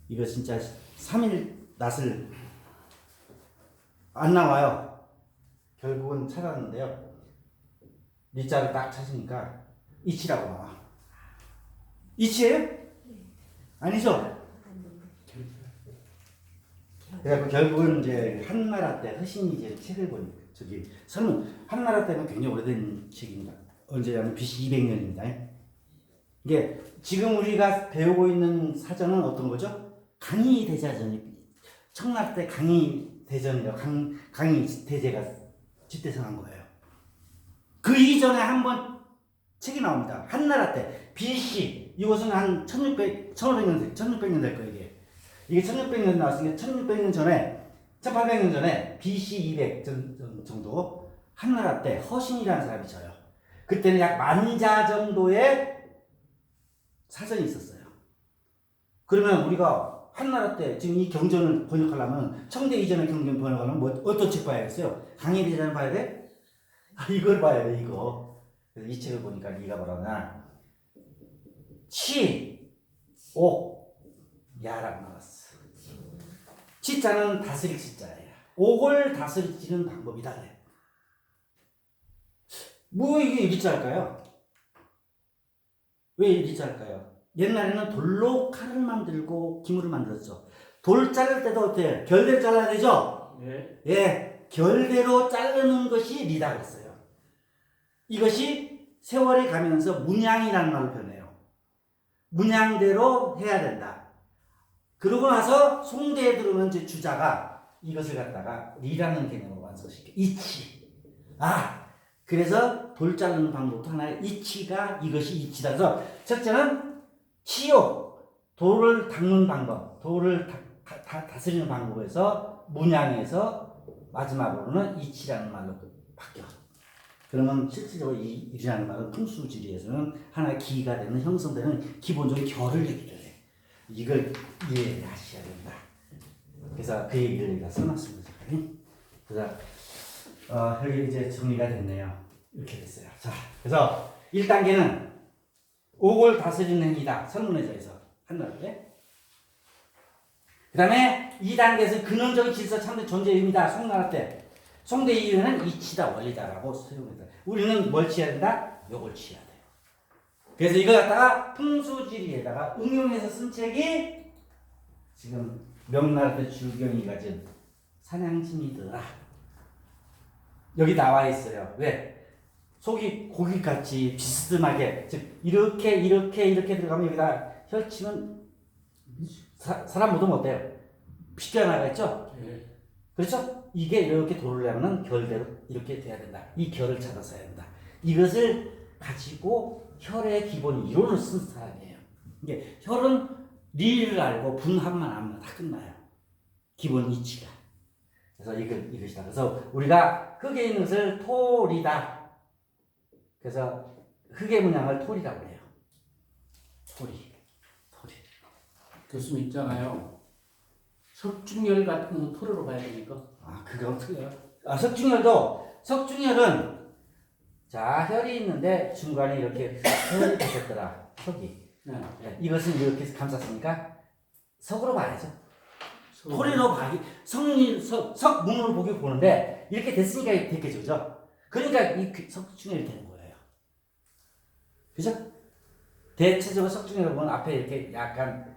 이거 진짜 3일 낯을 안 나와요. 결국은 찾았는데요. 리자를 딱 찾으니까 이치라고 나와. 이치예요? 아니죠? 그래갖고 결국은 이제 한나라 때 허신이 이제 책을 보니까 저기 설문 한나라 때는 굉장히 오래된 책입니다. 언제냐면 BC 200년입니다. 이게 지금 우리가 배우고 있는 사전은 어떤 거죠? 강의대자전이 청나라 때 강의대전이라 강의대제가 집대성한 거예요. 그 이전에 한번 책이 나옵니다. 한나라 때 BC 이것은 한 1600년 될 거예요. 이게 1600년 나왔으니까 1600년 전에 1800년 전에 BC 200 정도 한나라 때 허신이라는 사람이 져요. 그때는 약 10,000자 정도의 사전이 있었어요. 그러면 우리가 한나라 때 지금 이 경전을 번역하려면 청대 이전의 경전 번역하려면 뭐 어떤 책 봐야겠어요? 강의대전을 봐야 돼? 이걸 봐야 돼, 이거. 그래서 이 책을 보니까 네가 뭐라나 치, 옥, 야라고 나왔어. 치자는 다스릴 치자예요. 옥을 다스리는 방법이다. 뭐 이게 리자일까요? 왜 리자일까요? 옛날에는 돌로 칼을 만들고 기물을 만들었죠. 돌 자를 때도 어때요? 결대로 잘라야 되죠? 네. 예, 결대로 자르는 것이 리다고 했어요. 이것이 세월이 가면서 문양이라는 말로 변해요. 문양대로 해야 된다. 그러고 나서 송대에 들어오는 주자가 이것을 갖다가 리라는 개념으로 완성시켜. 이치. 그래서 돌 자르는 방법도 하나의 이치가 이것이 이치다. 그래서 첫째는 치욕, 돌을 닦는 방법, 돌을 다스리는 방법에서 문양에서 마지막으로는 이치라는 말로 바뀌어. 그러면 실질적으로 이 일이라는 말은 풍수지리에서는 하나의 기가 되는 형성되는 기본적인 결을 얘기를 해. 이걸 이해하셔야 된다. 그래서 그 얘기를 여기다 써놨습니다. 그래서 여기 이제 정리가 됐네요. 이렇게 됐어요. 자, 그래서 1단계는 옥을 다스리는 행위다. 설문회사에서 한나라에. 그 다음에 2단계에서 근원적인 질서 참된 존재의 의미다. 송나라 때. 송대 이후에는 이치다, 원리다라고 사용했다. 우리는 뭘 취해야 된다? 요걸 취해야 돼요. 그래서 이걸 갖다가 풍수지리에다가 응용해서 쓴 책이 지금 명나라 때 주경이가 지은 산양지미더라. 여기 나와 있어요. 왜? 속이 고기같이 비스듬하게, 즉 이렇게 들어가면 여기다 혈치면 사람 묻으면 어때요? 피가 나가겠죠? 네. 그렇죠? 이게 이렇게 돌으려면 결대로 이렇게 돼야 된다. 이 결을 찾아서 해야 된다. 이것을 가지고 혈의 기본 이론을 쓴 사람이에요. 이게 혈은 리를 알고 분합만 알면 다 끝나요. 기본 이치가. 그래서 이것이다. 그래서 우리가 흙에 있는 것을 토리다. 그래서 흙의 문양을 토리라고 해요. 토리. 교수님 있잖아요. 석중열 같은 건 토로로 봐야 되니까. 그게 어떻게 해요? 석중열은 자, 혈이 있는데 중간에 이렇게 혈이 있었더라. 석이. 네. 이것은 이렇게 해서 감쌌으니까 석으로 봐야죠. 서로. 토리로 봐기, 석문으로 보기 보는데 이렇게 됐으니까 됐겠죠, 그죠? 그러니까 이 석중열이 되는 거예요. 그죠? 대체적으로 석중열을 보면 앞에 이렇게 약간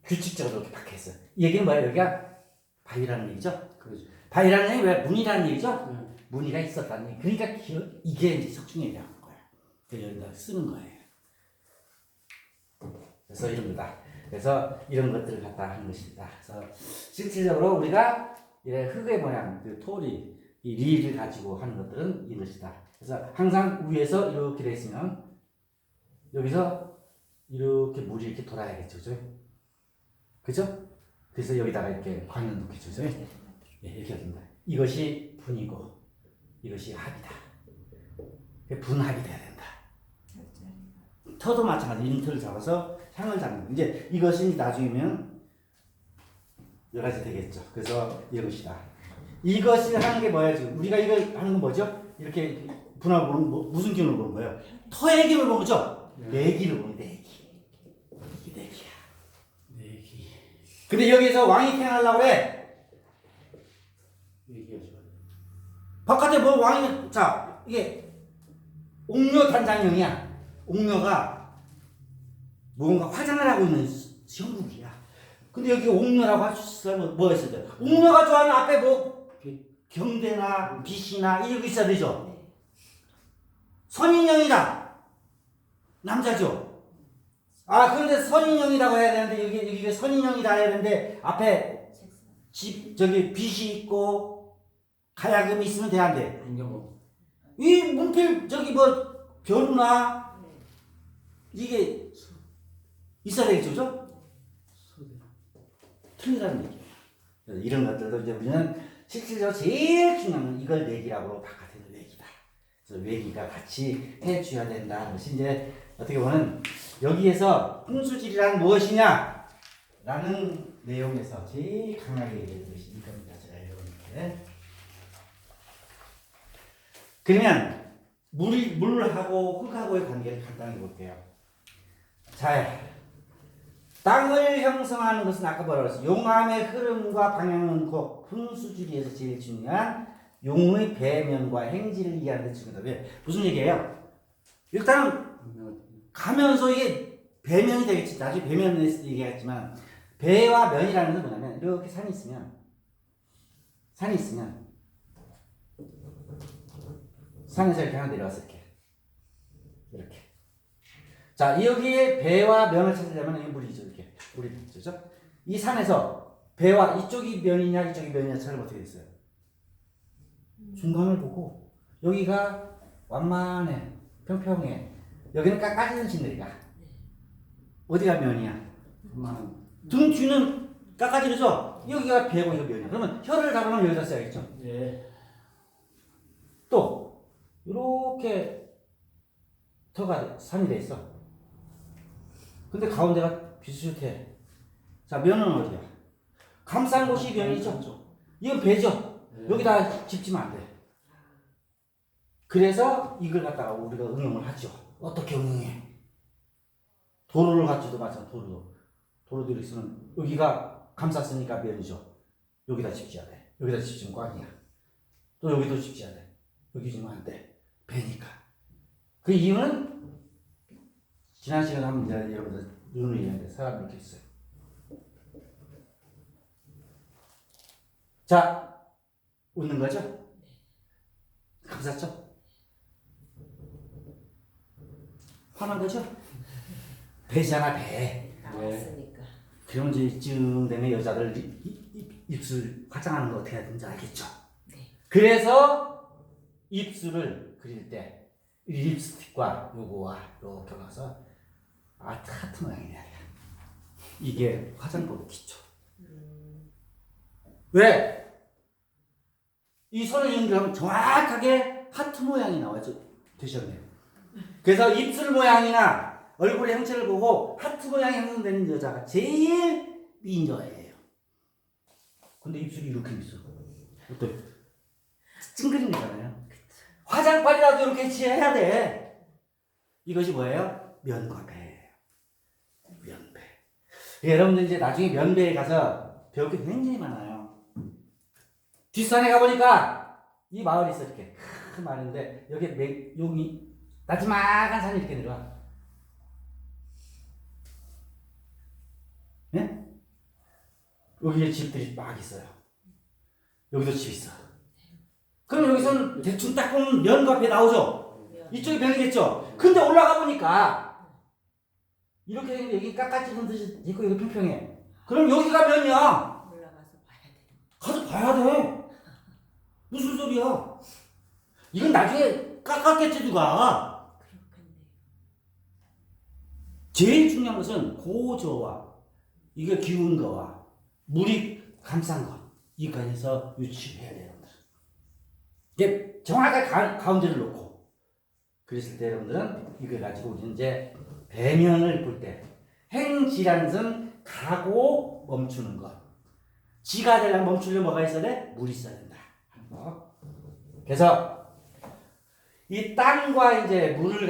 규칙적으로 이렇게 박혀있어요. 이 얘기는 뭐예요? 여기가 바위라는 얘기죠? 그러죠. 바위라는 얘기 왜 문이라는 얘기죠? 네. 무늬가 있었다는 얘기. 그러니까 이게 이제 석중열이라는 거예요. 그래서 여기다 쓰는 거예요. 그래서 이럽니다. 그래서 이런 것들을 갖다 하는 것입니다. 그래서 실질적으로 우리가 이래 흙의 모양, 그 토리, 이 리를 가지고 하는 것들은 이것이다. 그래서 항상 위에서 이렇게 돼 있으면 여기서 이렇게 물이 이렇게 돌아야겠죠, 그죠? 그죠? 그래서 여기다가 이렇게 광을 놓겠죠, 그죠? 예, 이렇게 됩니다. 이것이 분이고 이것이 합이다. 분합이 돼야 된다. 터도 마찬가지. 인틀을 잡아서 향을 잡는 거. 이제 이것이 나중이면 여러 가지 되겠죠. 그래서 이것이다. 이것이 하는 게 뭐야 지금? 우리가 이걸 하는 건 뭐죠? 이렇게 분합을 보는 무슨 기운을 보는 거예요? 터의 기운을 보는 거죠? 내기를 보는 내기. 이게 내기야. 내기. 근데 여기서 왕이 태어나려고 그래. 얘기하죠. 바깥에 뭐 왕이 자 이게 옥녀 단장형이야. 옥녀가 뭔가 화장을 하고 있는 형국이야. 근데 여기 옥녀라고 할 수 있으면 뭐가 있어야 돼? 옥녀가 좋아하는 앞에 뭐 경대나 빛이나 이런 거 있어야 되죠. 선인형이다. 남자죠. 그런데 선인형이라고 해야 되는데 여기 선인형이다 해야 되는데 앞에 저기 빛이 있고 가야금이 있으면 돼 안 돼? 안경호. 이 문필 저기 뭐 벼루나 이게 있어야 되겠죠, 그죠? 틀리다는 얘기예요. 그래서 이런 것들도 이제 우리는 실질적으로 제일 중요한 건 이걸 내기라고 바깥에도 내기다. 그래서 외기가 같이 해줘야 된다는 것이 이제 어떻게 보면 여기에서 풍수질이란 무엇이냐? 라는 내용에서 제일 강하게 얘기했던 것이 이겁니다. 제가 이렇게. 그러면 물하고 흙하고의 관계를 간단히 볼게요. 자, 땅을 형성하는 것은 아까 뭐라고 했어요? 용암의 흐름과 방향은 그 풍수지리에서 제일 중요한 용의 배면과 행지를 이해하는 데 중요하다. 왜? 무슨 얘기예요? 일단 가면서 이게 배면이 되겠지. 나중에 배면에서 얘기했지만 배와 면이라는 것은 뭐냐면 이렇게 산이 있으면 산에서 이렇게 하나 내려왔어 이렇게. 자, 여기에 배와 면을 찾으려면 이 물이죠. 이렇게 물이 있죠. 이 산에서 배와 이쪽이 면이냐 이쪽이 면이냐 찾으면 어떻게 됐어요? 중간을 보고 여기가 완만해, 평평해. 여기는 깎아지는 시내리가. 어디가 면이야? 등 뒤는 깎아지르죠. 여기가 배고 이거 면이야. 그러면 혀를 잡으면 여기다 써야겠죠. 네. 또 이렇게 터가 산이 돼 있어. 근데 가운데가 비슷해. 자, 면은 어디야? 감싼 곳이 면이죠. 이건 배죠. 여기다 짚지면 안 돼. 그래서 이걸 갖다가 우리가 응용을 하죠. 어떻게 응용해? 도로를 갖지도 마찬가지로 도로도 이렇게 쓰면 여기가 감쌌으니까 면이죠. 여기다 짚지야 돼. 여기다 짚지면 꽝이야. 또 여기도 짚지야 돼. 여기 지면 안 돼. 배니까. 그 이유는 지난 시간에 한번 제가 여러분들 눈을 얘기했는데 사람이 이렇게 있어요. 자, 웃는 거죠? 감쌌죠? 화난 거죠? 배잖아, 배. 나왔으니까. 그러면 이제 이쯤 되면 여자들 입술 화장하는 거 어떻게 해야 되는지 알겠죠? 네. 그래서 입술을 그릴 때 립스틱과 요거와 이렇게 넣어서 하트 모양이 돼야 돼. 이게 화장법 기초. 왜? 이 선을 연결하면 정확하게 하트 모양이 나와죠. 되셨네요. 그래서 입술 모양이나 얼굴의 형체를 보고 하트 모양이 형성되는 여자가 제일 미녀예요. 근데 입술이 이렇게 있어. 어때? 찡그리잖아요. 화장빨이라도 이렇게 칠해야 돼. 이것이 뭐예요? 면과배예요. 면배. 여러분들 이제 나중에 면배에 가서 배울 게 굉장히 많아요. 뒷산에 가보니까 이 마을이 있어. 이렇게 큰 마을인데 여기 나지막한 산이 이렇게 내려와. 예? 여기에 집들이 막 있어요. 여기도 집 있어. 그럼 여기서는 대충 딱 보면 면과 배 나오죠? 이쪽이 면이겠죠? 근데 올라가 보니까 이렇게 생긴 여기 깎아찍은 듯이 있고 여기 평평해. 그럼 여기가 면이야. 올라가서 봐야 돼. 가서 봐야 돼. 무슨 소리야? 이건 나중에 깎았겠지 누가. 그렇겠네. 제일 중요한 것은 고저와 이게 기운 거와 물이 감싼 것 이간에서 유치해야 돼요. 이게 정확하게 가운데를 놓고 그랬을 때 여러분들은 이걸 가지고 우리는 이제 배면을 볼 때 행지라는 것은 가고 멈추는 것. 지가 되려면 멈추려면 뭐가 있어야 돼? 물이 있어야 된다. 그래서 이 땅과 이제 물을